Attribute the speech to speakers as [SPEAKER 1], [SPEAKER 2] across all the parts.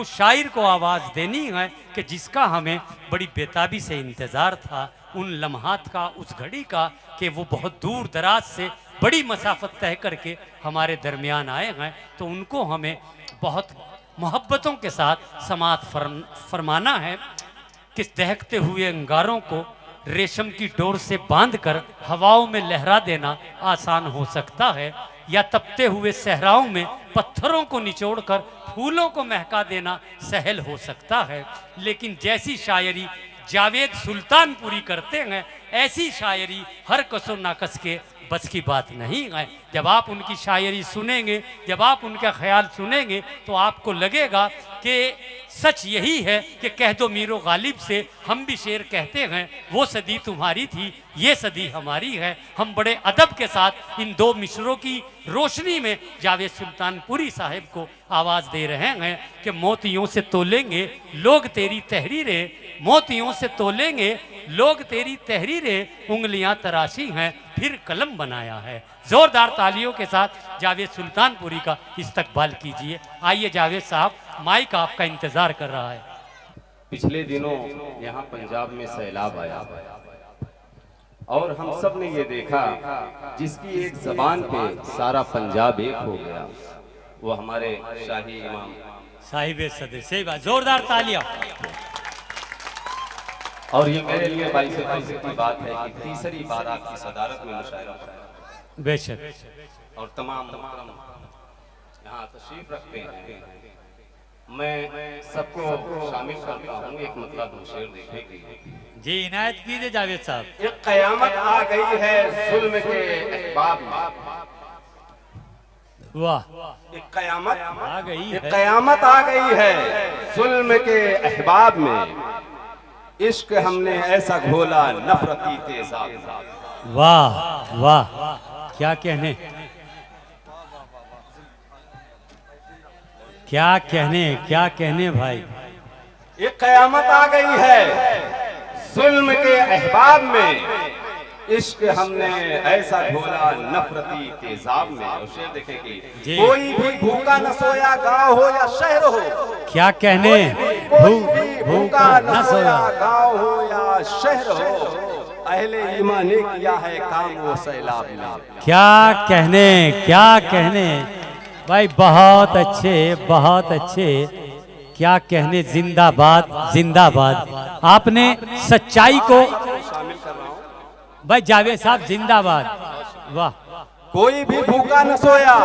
[SPEAKER 1] उस शायर को आवाज़ देनी है कि जिसका हमें बड़ी बेताबी से इंतज़ार था, उन लम्हात का, उस घड़ी का, कि वो बहुत दूर दराज से बड़ी मसाफत तय करके हमारे दरमियान आए हैं। तो उनको हमें बहुत मोहब्बतों के साथ समात फरमाना है कि दहकते हुए अंगारों को रेशम की डोर से बांधकर हवाओं में लहरा देना आसान हो सकता है, या तपते हुए सहराओं में पत्थरों को निचोड़कर फूलों को महका देना सहल हो सकता है। लेकिन जैसी शायरी जावेद सुल्तानपुरी करते हैं, ऐसी शायरी हर कसो नाकस के बस की बात नहीं है। जब आप उनकी शायरी सुनेंगे, जब आप उनका ख्याल सुनेंगे, तो आपको लगेगा कि सच यही है कि कह दो मीरो गालिब से, हम भी शेर कहते हैं, वो सदी तुम्हारी थी, ये सदी हमारी है। हम बड़े अदब के साथ इन दो मिसरों की रोशनी में जावेद सुल्तानपुरी साहब को आवाज़ दे रहे हैं कि मोतियों से तोलेंगे लोग तेरी तहरीरें, मोतियों से तोलेंगे लोग तेरी तहरीरें, उंगलियां तराशी हैं फिर कलम बनाया है। जोरदार तालियों के साथ जावेद सुल्तानपुरी का इस्तकबाल कीजिए। आइए जावेद साहब, माइक आपका इंतजार कर रहा है।
[SPEAKER 2] पिछले दिनों यहाँ पंजाब में सैलाब आया और हम सब ने ये देखा, जिसकी एक जबान पे सारा पंजाब एक हो गया, वो हमारे शाही इमाम
[SPEAKER 1] साहिब सदर। सही बात, जोरदार तालियां।
[SPEAKER 2] और ये मेरे लिए भाई से की बात है कि तीसरी बार आपकी सदारत में मुशायरा है।
[SPEAKER 1] बेशक।
[SPEAKER 2] और तमाम यहाँ तशरीफ रखते हैं, मैं सबको शामिल करता हूँ। एक मतलब शेर देखेगी
[SPEAKER 1] जी, इनायत कीजिए जावेद साहब।
[SPEAKER 2] एक कयामत आ गई है जुल्म के अहबाब में।
[SPEAKER 1] वाह,
[SPEAKER 2] एक कयामत
[SPEAKER 1] आ गई है,
[SPEAKER 2] एक कयामत आ गई है जुल्म के अहबाब में। इश्क हमने ऐसा घोला नफरती तेजाब।
[SPEAKER 1] वाह वाह, क्या कहने, क्या कहने, क्या कहने भाई।
[SPEAKER 2] एक कयामत आ गई है जुल्म के अहबाब में। इश्क हमने ऐसा घोला नफरती तेजाब में। और शेर देखेगी, कोई भी भूखा न सोया, गांव हो या शहर हो।
[SPEAKER 1] क्या कहने,
[SPEAKER 2] भूखा न सोया, गांव हो या शहर हो, अहले ईमान ने किया है काम वो सैलाब में।
[SPEAKER 1] क्या कहने, क्या कहने भाई, बहुत अच्छे, बहुत अच्छे, क्या कहने। जिंदाबाद, जिंदाबाद। आपने सच्चाई को
[SPEAKER 2] शामिल कर रहा हूँ
[SPEAKER 1] भाई, जावेद साहब जिंदाबाद। वाह,
[SPEAKER 2] कोई भी भूखा न सोया,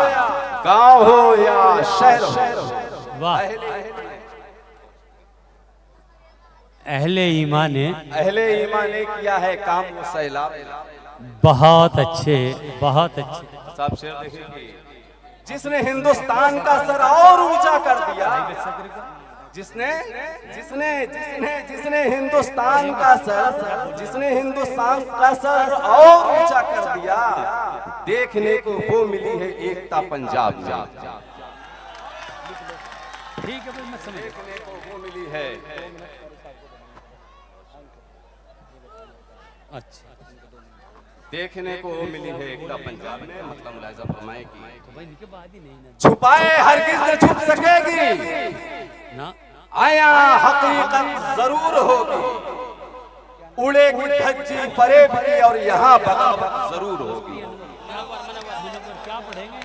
[SPEAKER 2] गांव हो या शहर हो।
[SPEAKER 1] वाह, अहले ईमान
[SPEAKER 2] ने किया है काम वो सैलाब।
[SPEAKER 1] बहुत अच्छे, बहुत अच्छे।
[SPEAKER 2] साहब शेर देखिए, जिसने हिंदुस्तान का सर और ऊंचा कर दिया, जिसने जिसने जिसने जिसने हिंदुस्तान का सर, जिसने हिंदुस्तान का सर और ऊंचा कर दिया, देखने को वो मिली है एकता पंजाब में।
[SPEAKER 1] ठीक है भाई, मैं समझ।
[SPEAKER 2] देखने को वो मिली है।
[SPEAKER 1] अच्छा,
[SPEAKER 2] देखने को वो मिली है एकता पंजाब में। मतलब मुलाहिजा फरमाए
[SPEAKER 1] नहीं
[SPEAKER 2] छुपाए हरगिज न छुप सकेगी
[SPEAKER 1] ना,
[SPEAKER 2] आया हकीकत जरूर होगी। उड़ेगी धज्जी फरेब की और यहाँ बगावत जरूर होगी।
[SPEAKER 1] क्या पढ़ेंगे।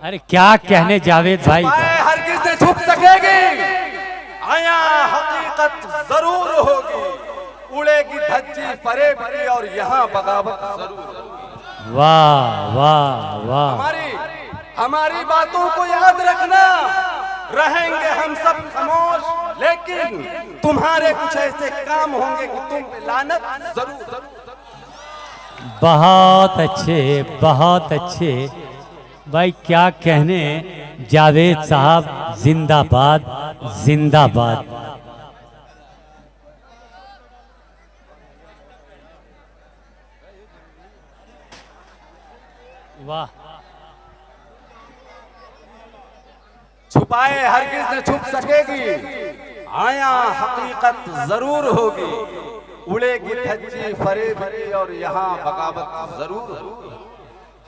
[SPEAKER 1] अरे क्या कहने जावेद भाई,
[SPEAKER 2] हरगिज न छुप सकेगी, आया हकीकत जरूर होगी। उड़ेगी धज्जी फरेब की और यहाँ बगावत जरूर होगी।
[SPEAKER 1] वाह वाह वाह।
[SPEAKER 2] हमारी बातों को याद रखना, रहेंगे हम सब खामोश, लेकिन तुम्हारे कुछ ऐसे काम होंगे कि तुम पे लानत जरूर।
[SPEAKER 1] बहुत अच्छे, बहुत अच्छे भाई, क्या कहने जावेद साहब, जिंदाबाद, जिंदाबाद। वाह,
[SPEAKER 2] छुपाए हरगिज न छुप सकेगी, आया हकीकत जरूर होगी। उड़ेगी धज्जी फरेब की और यहाँ बगावत जरूर होगी।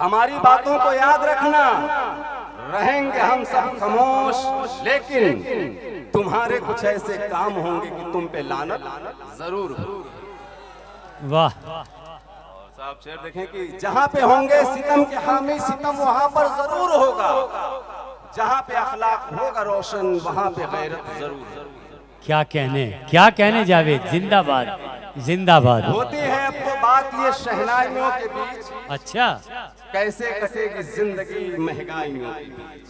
[SPEAKER 2] हमारी बातों को याद रखना, रहेंगे हम सब खामोश, लेकिन तुम्हारे कुछ ऐसे काम होंगे कि तुम पे लानत जरूर हो।
[SPEAKER 1] वाह
[SPEAKER 2] साहब शेर देखें कि जहाँ पे होंगे सितम के हामी, सितम वहाँ पर जरूर होगा। जहाँ पे अखलाक होगा रोशन, वहाँ पे गैरत जरूर।
[SPEAKER 1] क्या कहने जावेद, जिंदाबाद जिंदाबाद।
[SPEAKER 2] होती है अब तो बात ये शहनाइयों के बीच,
[SPEAKER 1] अच्छा
[SPEAKER 2] कैसे कटेगी जिंदगी महंगाइयों के बीच।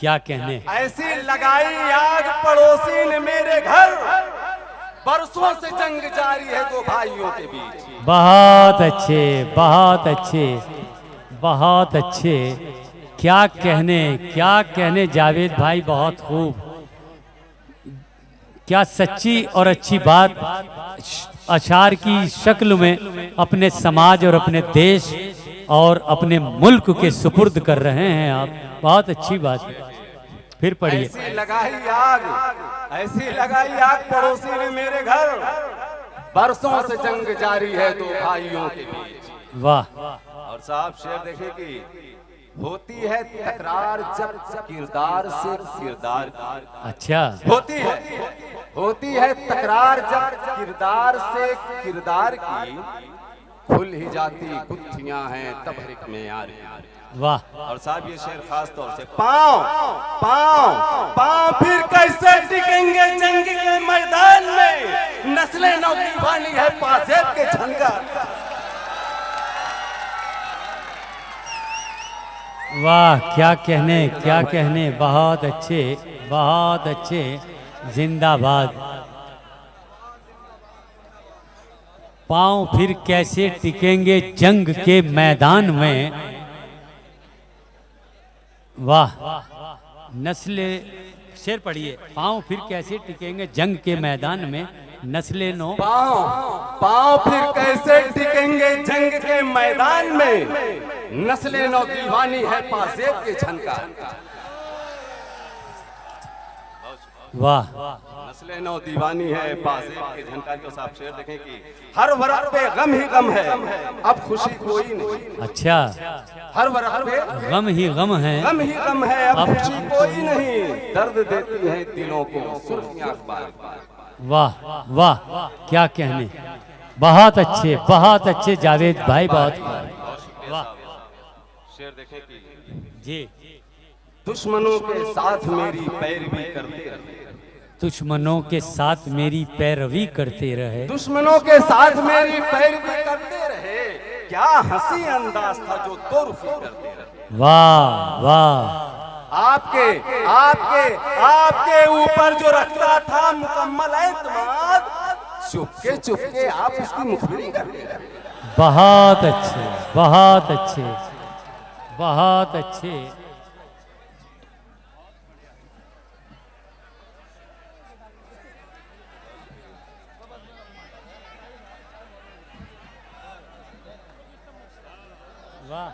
[SPEAKER 1] क्या कहने,
[SPEAKER 2] ऐसी लगाई आग पड़ोसी ने मेरे घर, बरसों से जंग जारी है दो भाइयों के बीच।
[SPEAKER 1] बहुत अच्छे बहुत अच्छे बहुत अच्छे। क्या कहने जावेद भाई, बहुत खूब। क्या सच्ची और अच्छी बात अशार की शक्ल में अपने समाज और अपने देश और अपने मुल्क के सुपुर्द कर रहे हैं आप। बहुत अच्छी बात है, फिर पढ़िए।
[SPEAKER 2] ऐसी लगाई आग पड़ोसी ने मेरे घर, बरसों से जंग जारी है दो भाइयों के बीच।
[SPEAKER 1] वाह।
[SPEAKER 2] और साहब शेर देखे कि होती है तकरार जब किरदार से किरदार।
[SPEAKER 1] अच्छा,
[SPEAKER 2] होती है तकरार जब किरदार से किरदार की, खुल ही जाती गुत्थियां हैं तब हर एक में यार।
[SPEAKER 1] वाह।
[SPEAKER 2] और साहब ये शेर खास तौर से पाँव फिर कैसे टिकेंगे जंग के मैदान में, नस्लें नौदीवानी है पासेब के झंकार।
[SPEAKER 1] वाह, क्या कहने, बहुत अच्छे, जिंदाबाद। पांव फिर कैसे टिकेंगे जंग के मैदान में। वाह। नस्ले, शेर पढ़िए। पांव फिर कैसे टिकेंगे जंग के मैदान में, नस्ले नो।
[SPEAKER 2] पाँव फिर कैसे टिकेंगे जंग के मैदान में, नस्ले नौ दीवानी है पासेब के झनकार।
[SPEAKER 1] वाह।
[SPEAKER 2] नस्ले नौ दीवानी है पासेब के झनकार। को साहब शेर देखें कि हर वरक पे गम ही गम है, अब खुशी कोई नहीं।
[SPEAKER 1] अच्छा,
[SPEAKER 2] हर वरक पे
[SPEAKER 1] गम ही गम है,
[SPEAKER 2] अब खुशी कोई नहीं। दर्द देती है दिलों को सुर्खियां अखबार।
[SPEAKER 1] वाह, क्या कहने, बहुत अच्छे जावेद भाई, बहुत। वाह।
[SPEAKER 2] शेर देखें कि
[SPEAKER 1] जी।
[SPEAKER 2] दुश्मनों के साथ मेरी पैरवी करते रहे,
[SPEAKER 1] दुश्मनों के साथ मेरी पैरवी करते रहे,
[SPEAKER 2] दुश्मनों के साथ मेरी पैरवी करते रहे। क्या हंसी अंदाज था जो दो रुखी करते रहे।
[SPEAKER 1] वाह।
[SPEAKER 2] आपके ऊपर जो रखता था मुकम्मल एतमाद, चुपके आप उसकी मुखबिरी करते रहे।
[SPEAKER 1] बहुत अच्छे। वाह।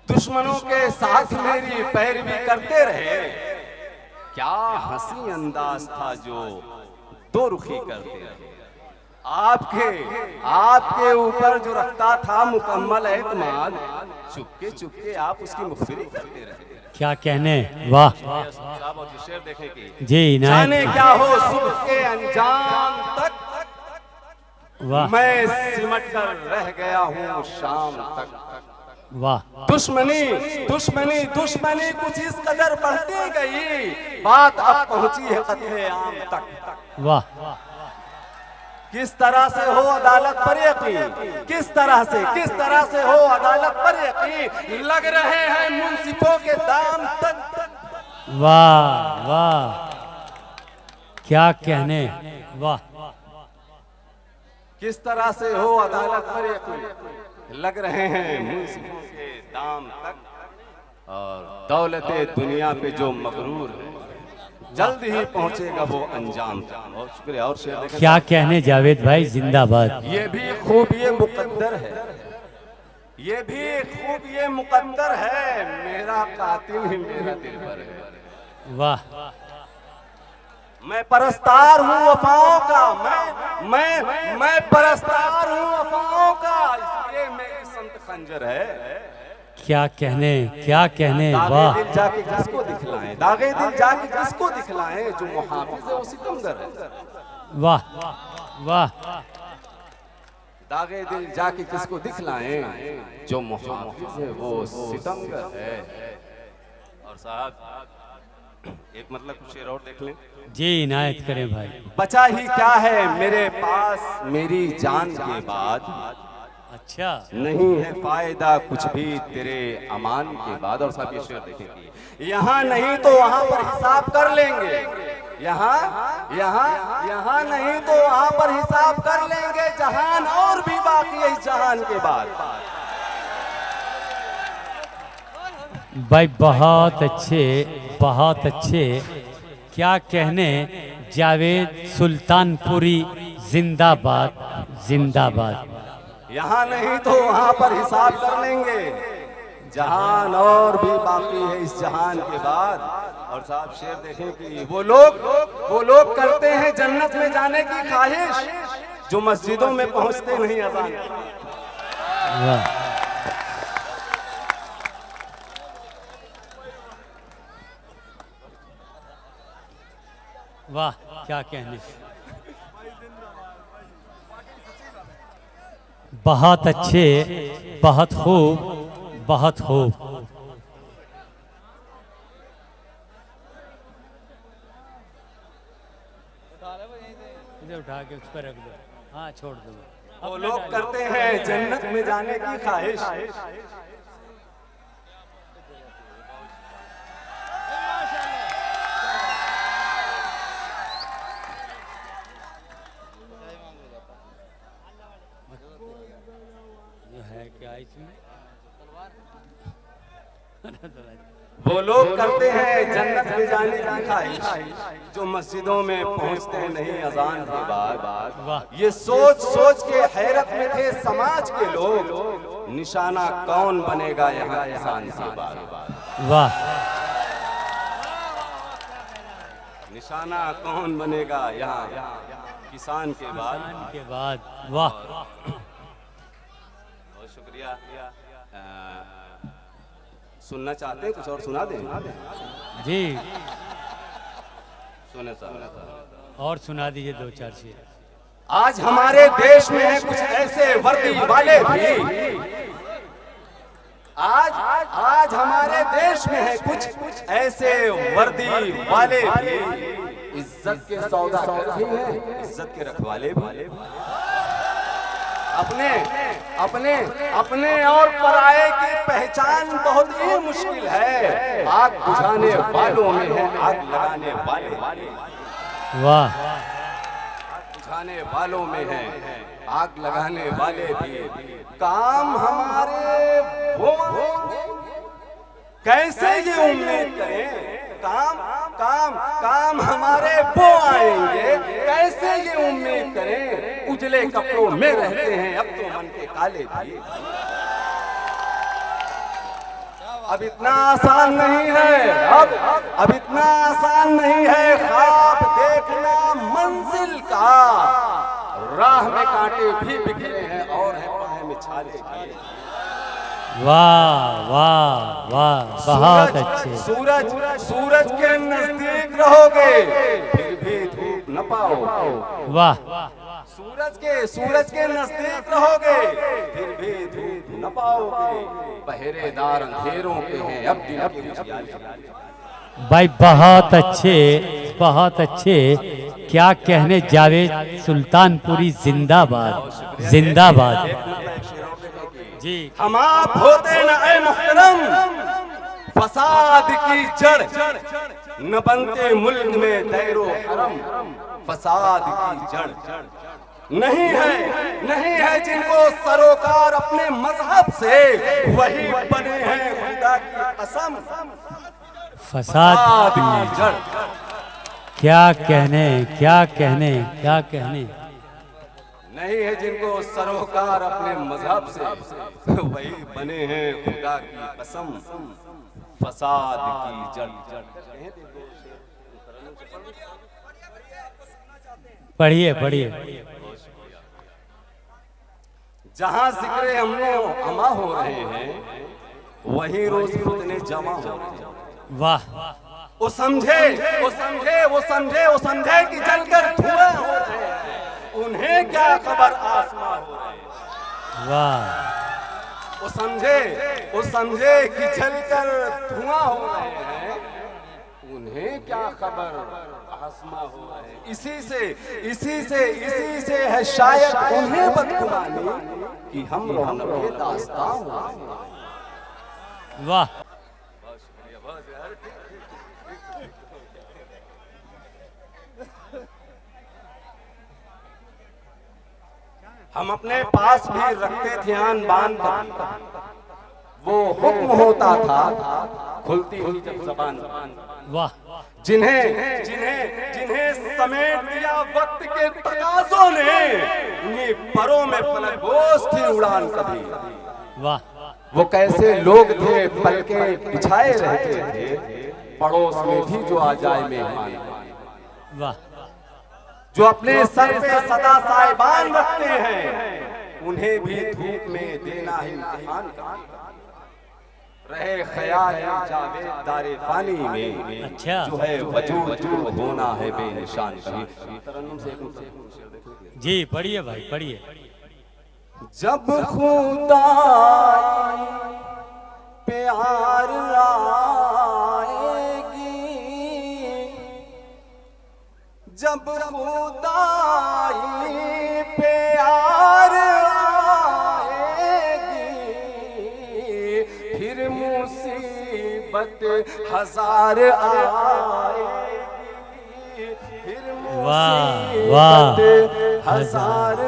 [SPEAKER 2] दुश्मनों के साथ मेरी पैरवी करते रहे। क्या हंसी अंदाज था जो दो रुखी करते रहे। आपके ऊपर जो रखता था मुकम्मल एतमाद, चुपके आप उसकी मुखबिरी करते रहे।
[SPEAKER 1] क्या कहने, वाह।
[SPEAKER 2] साहब और शेर देखें कि
[SPEAKER 1] जी,
[SPEAKER 2] जाने क्या हो सुबह के अंजाम तक,
[SPEAKER 1] वाह।
[SPEAKER 2] मैं सिमट कर रह गया हूँ शाम तक।
[SPEAKER 1] वाह।
[SPEAKER 2] दुश्मनी कुछ इस कदर बढ़ती गई, बात अब पहुंची है कत्ले आम तक।
[SPEAKER 1] वाह।
[SPEAKER 2] किस तरह से हो अदालत पर यकीन, किस तरह से हो अदालत पर यकीन, लग रहे हैं मुंसिफों के दाम तक।
[SPEAKER 1] वाह। क्या कहने, वाह।
[SPEAKER 2] किस तरह से हो अदालत पर यकीन, लग रहे हैं मुंसिफों के दाम तक। और दौलते दुनिया पे जो मगरूर है, जल्द ही पहुंचेगा वो अंजाम तक। बहुत शुक्रिया। और शेर देखें,
[SPEAKER 1] क्या कहने जावेद भाई, जिंदाबाद।
[SPEAKER 2] ये भी खूब ये मुकद्दर है, मेरा कातिल ही मेरा दिलबर है।
[SPEAKER 1] वाह।
[SPEAKER 2] मैं परस्तार हूँ वफाओं का, मैं परस्तार हूँ वफाओं का, ये मेरी संत खंजर है।
[SPEAKER 1] क्या कहने,
[SPEAKER 2] दागे
[SPEAKER 1] वाह
[SPEAKER 2] दिल जाके किसको दिखलाएं, दागे दिल जाके किसको दिखलाएं, जो मुहाफिज है वो सितमगर है।
[SPEAKER 1] वाह वाह।
[SPEAKER 2] दागे दिल जाके किसको दिखलाएं, जो मुहाफिज है वो सितमगर है। और साहब एक मतलब कुछ शेर और देख लें।
[SPEAKER 1] जी इनायत करें भाई।
[SPEAKER 2] बचा ही क्या है मेरे पास मेरी जान के बाद,
[SPEAKER 1] अच्छा
[SPEAKER 2] नहीं है फायदा कुछ भी तेरे अमान के बाद। और साहब ये शेर देखेंगे, यहाँ नहीं तो वहाँ पर हिसाब कर लेंगे, यहाँ नहीं तो वहाँ पर हिसाब कर लेंगे, जहान और भी बाकी है इस जहान के बाद।
[SPEAKER 1] भाई बहुत अच्छे। क्या कहने, जावेद सुल्तानपुरी जिंदाबाद।
[SPEAKER 2] यहाँ नहीं तो वहाँ पर हिसाब कर लेंगे, जहान और भी बाकी है इस जहान के बाद। और साहब शेर देखें कि वो लोग करते हैं जन्नत में जाने की ख्वाहिश, जो मस्जिदों में पहुंचते नहीं अजान।
[SPEAKER 1] वाह वाह, क्या कहने। बहुत अच्छे, बहुत खूब। इधर उठा के उस पर रख दो, हाँ छोड़ दो।
[SPEAKER 2] वो लोग करते हैं जन्नत में जाने की ख्वाहिश,
[SPEAKER 1] है क्या इसमें।
[SPEAKER 2] वो लोग करते हैं जन्नत में जाने की ख्वाहिश, जो मस्जिदों में पहुंचते नहीं अजान के बाद। ये सोच के हैरत में थे समाज के लोग, निशाना कौन बनेगा यहाँ किसान के बाद।
[SPEAKER 1] वाह
[SPEAKER 2] निशाना कौन बनेगा यहाँ किसान के बाद।
[SPEAKER 1] वाह
[SPEAKER 2] बहुत शुक्रिया। सुनना चाहते हैं, कुछ और सुना दें
[SPEAKER 1] जी,
[SPEAKER 2] सुने
[SPEAKER 1] और सुना दीजिए दो चार शेर।
[SPEAKER 2] आज हमारे देश में है कुछ ऐसे वर्दी वाले भी, आज हमारे देश में है कुछ ऐसे वर्दी वाले भी, इज्जत के सौदागर भी हैं, इज्जत के रखवाले भी। अपने और पराये की पहचान बहुत ही मुश्किल है, आग बुझाने वालों में है आग लगाने वाले।
[SPEAKER 1] वाह
[SPEAKER 2] बुझाने वालों में है आग लगाने वाले भी। काम हमारे वो कैसे ये उम्मीद करें, काम हमारे वो आएंगे, कैसे ये उम्मीद करें। उजले कपड़ों में रहते हैं अब तो मन के काले भी। अब इतना आसान नहीं है, अब इतना आसान नहीं है ख्वाब देखना मंजिल का। राह में कांटे भी बिखरे हैं और है पाए में छाले भी।
[SPEAKER 1] वाह वाह वाह, बहुत अच्छे।
[SPEAKER 2] सूरज के नजदीक रहोगे फिर भी धूप न पाओ।
[SPEAKER 1] वाह
[SPEAKER 2] सूरज के नजदीक रहोगे फिर भी धूप न पाओगे। पहरेदार अंधेरों के हैं अब दिन के उजियाले।
[SPEAKER 1] भाई बहुत अच्छे। क्या कहने, जावेद सुल्तानपुरी जिंदाबाद। जी
[SPEAKER 2] हम आप होते न ऐ मुहतरम फसाद की जड़, न बनते मुल्क में दैरो हरम। फसाद की जड़ नहीं है जिनको सरोकार अपने मजहब से, वही बने हैं खुदा की कसम।
[SPEAKER 1] फसाद
[SPEAKER 2] की जड़
[SPEAKER 1] क्या कहने।
[SPEAKER 2] नहीं है जिनको सरोकार अपने मजहब से, वही बने हैं खुदा की कसम। फसाद की जड़।
[SPEAKER 1] पढ़िए।
[SPEAKER 2] जहां जिक्र अमा हो रहे हैं वही रोज फितने जमा हो रहे हैं।
[SPEAKER 1] वाह
[SPEAKER 2] वो समझे कि जलकर धुआं हो रहे हैं, उन्हें क्या खबर आसमां हो रहे हैं।
[SPEAKER 1] वाह
[SPEAKER 2] वो समझे कि जलकर धुआं हो रहे हैं, उन्हें क्या खबर आसमां हो रहे हैं। इसी से है शायद उन्हें बदगुमानी कि हम रौनक दास्तां हो रहे हैं।
[SPEAKER 1] वाह
[SPEAKER 2] हम अपने पास भी रखते थे आन बान कर, वो हुक्म होता था खुलती हुई जब जबान।
[SPEAKER 1] वाह
[SPEAKER 2] जिन्हें समेट दिया वक्त के तकाजों ने, उन्हीं परों में फलकबोस थी उड़ान कभी।
[SPEAKER 1] वाह
[SPEAKER 2] वो कैसे लोग थे पलके बिछाए रहते थे, पड़ोस में भी जो आ जाए मेहमान।
[SPEAKER 1] वाह
[SPEAKER 2] जो अपने सर पे सदा साहिबान रखते हैं, उन्हें भी धूप में देना है इम्तिहान का। रहे ख्याल जावेद दारे फानी में,
[SPEAKER 1] अच्छा
[SPEAKER 2] जो है वजूद जो होना है बेनिशान कभी। तरन्नुम से
[SPEAKER 1] जी पढ़िए भाई पढ़िए।
[SPEAKER 2] जब खुदाई प्यार आएगी, जब खुदाई प्यार आएगी, फिर मुसीबत हजार आएगी, फिर मुसीबत हजार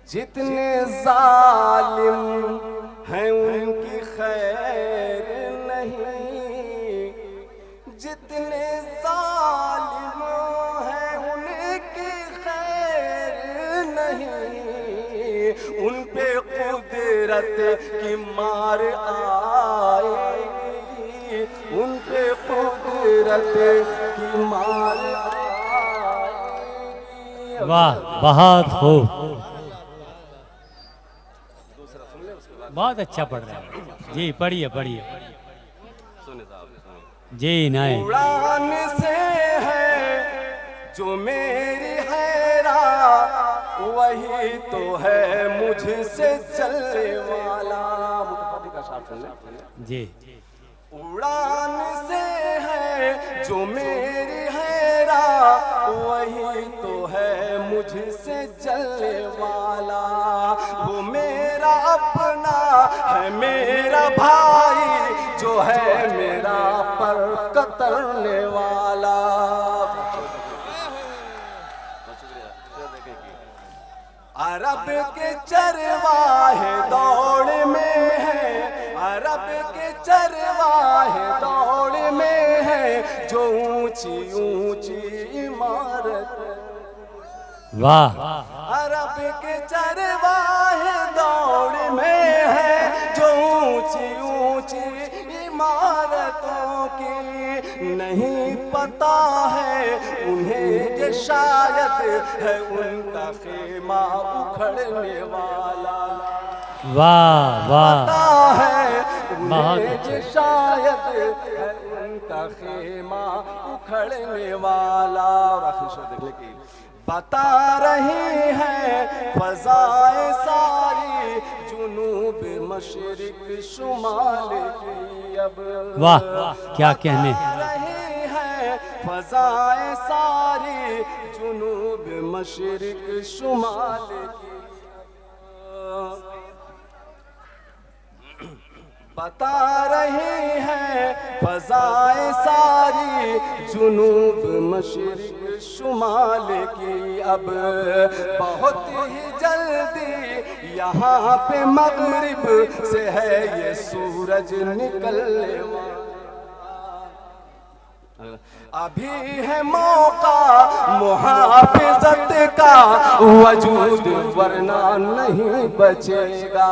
[SPEAKER 2] जितने जालिम हैं उनकी खैर नहीं, जितने जालिम हैं उनकी खैर नहीं, उन पे कुदरत की मार आएगी, उन पे कुदरत की मार आएगी।
[SPEAKER 1] वाह बहुत खूब, बहुत अच्छा पढ़ रहे हैं जी। पढ़िए पढ़िए जी। नहीं
[SPEAKER 2] उड़ान से है जो मेरी हैरा, वही तो है मुझसे चलने वाला। का शार सुन ले
[SPEAKER 1] जी।
[SPEAKER 2] उड़ान से है जो मेरी हैरा, वही तो है मुझसे चलने वाला। वो मेरा अपना है मेरा भाई, जो है मेरा पर कतरने वाला। अरब के चरवाहे दौड़ में है, अरब के चरवाहे दौड़ में है, जो ऊंची ऊंची इमारत।
[SPEAKER 1] वाह
[SPEAKER 2] अरब के चरवाहे दौड़ में है, जो ऊंची ऊंची इमारतों की नहीं पता है उन्हें, ये शायद है उनका खेमा उखड़ने वाला।
[SPEAKER 1] वाह वाह
[SPEAKER 2] पता है
[SPEAKER 1] बहुत
[SPEAKER 2] उन्हें, ये शायद है उनका खेमा उखड़ने वाला। और आखिर शेर देख ले कि बता रही है फजाए सारी, जुनूब मशरिक शुमाल की अब।
[SPEAKER 1] वाह क्या कहने।
[SPEAKER 2] रही है फजाए सारी, जुनूब मशरिक शुमाल की। बता रही है फजाए सारी, जुनूब मशरिक शुमाल की अब। बहुत ही जल्दी यहाँ पे मगरिब से है ये सूरज निकलने वाला। अभी है मौका मुहाफिजत का वजूद, वरना नहीं बचेगा।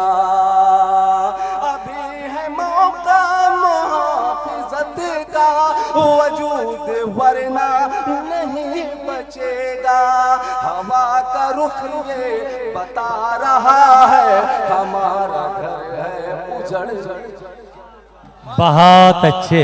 [SPEAKER 2] अभी है मौका मुहाफिजत का वजूद, वरना नहीं बचेगा। हवा का रुख ये बता रहा है, हमारा घर है उजड़।
[SPEAKER 1] बहुत अच्छे।